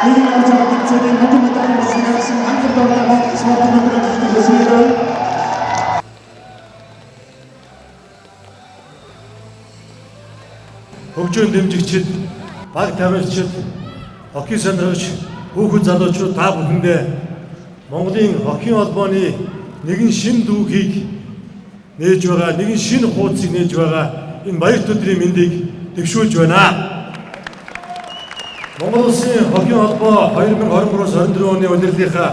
Нэгэн орж байгаа тэмцээний мөнгөн медалийн бэлтгэсэн анхаарал байгаа Монгол спортын мэдрэмжтэй төсөөлөв. Хөгжөөн дэмжигчид, баг тамирчид, хоккей сонирхогч хүүхэд залуучууд та бүхэндээ Монголын хоккейн холбооны нэгэн шин дүүхийг нээж байгаа, нэгэн шин хуудсыг нээж байгаа энэ баярт өдрийн мэндийг дэвшүүлж байна. Монгол Улсын хоккейн холбоо 2023-24 оны удирлынхаа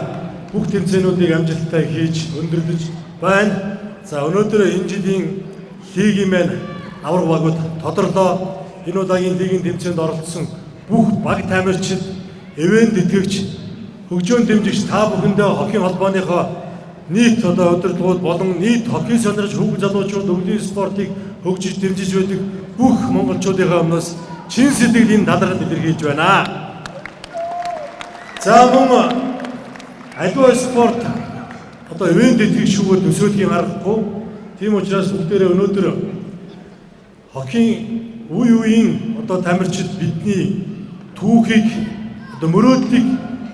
бүх тэмцээнүүдийг амжилттай хийж өндөрлөж байна. За өнөөдөр энэ жилийн лигийн маань авраг багууд тодорлоо. Энэ удаагийн лигийн тэмцээнд оролцсон бүх баг тамирчид, эвент тэтгэгч, хөгжөөн дэмжигч та бүхэндээ хоккейн холбооныхоо нийт удирдлагууд болон нийт хоккей сонирхож хүүхэн залуучууд өвлийн спортыг хөгжиж дэмжиж байдаг бүх монголчуудынхаа өмнөөс чин сэтгэлийн талархал илэрхийлж байна. За мөн аливаа спорт эвент тэтгэгчүүгээр төсөөлхийн аргагүй. Тийм учраас бүгдээрээ өнөөдөр хоккейн үе үеийн тамирчид бидний түүхийг мөрөөдлийг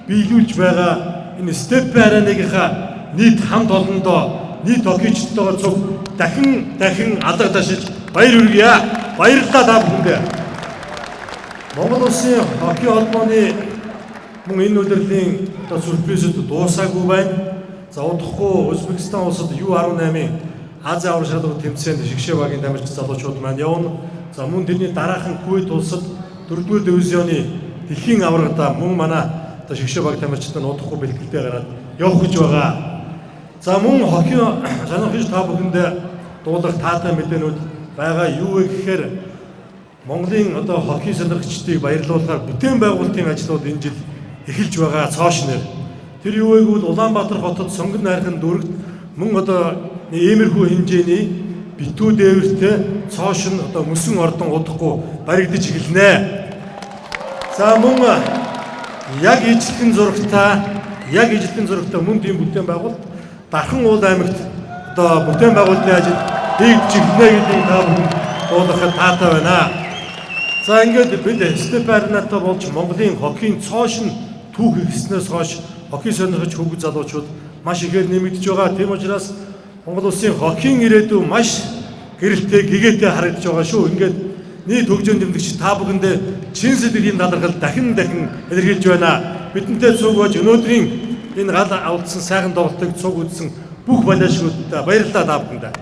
биелүүлж байгаа энэ степ аренагийнхаа нийт хамт олондоо нийт хоккейчдтойгоо цуг дахин алга ташиж баяр хүргье. Баярлалаа та бүхэндээ. Монгол Улсын хоккей холбооны мөн энэ удирлын сүрпризүүд дуусаагүй байна. За удахгүй Узбекистан улсад U18-ийн Азийн аврал шалралт тэмцээнд шигшээ багийн тамирч залуучууд маань явна. За мөн тэрний дараахан Кувейт улсад 4-р дивизионы дэлхийн аврагт мөн манай шигшээ баг тамирчид нь удахгүй бэлтгэлтэй гараад явах гэж байгаа. За мөн хоккей сонирхогч та бүхэндээ дуулах таатай мэдээнүүд байгаа юу вэ гэхээр Монголын хоккей сонирхогчдыг баярлуулахаар бүтээн байгуулалтын ажлууд энэ жил эхэлж байгаа цоошнэр. Тэр юу вэ гэвэл Улаанбаатар хотод сонгон найрхан дүрэгт мөн иймэрхүү хэмжээний битүү дээвэртэй цоошин мөсөн ордон удахгүй баригдаж эхэлнэ. За мөн яг ижлэгэн зурагтай мөн тийм бүтээн байгуулалт Дархан уул аймагт бүтээн байгуулалтын ажил хийгдэж эхэлнэ гэдгийг та бүхэн дуулгахад таатай байна. За ингээд бид степ аренатай болж Монголын хоккейн цоошин түүх ихснээс хойш хоккей сонирхож хүүхэд залуучууд маш ихээр нэмэгдэж байгаа. Тийм учраас Монгол Улсын хоккейн ирээдүй маш гэрэлтэй, гэгээтэй харагдаж байгаа шүү. Ингээд нийт хөгжөөн дэмжигч та бүхэндээ чин сэтгэлийн талархал дахин илэрхийлж байна. Бидэнтэй цуг болж өнөөдрийн энэ гал авалдсан сайхан тоглолтыг цуг үзсэн бүх балиашгуудад баярлалаа та бүхэндээ.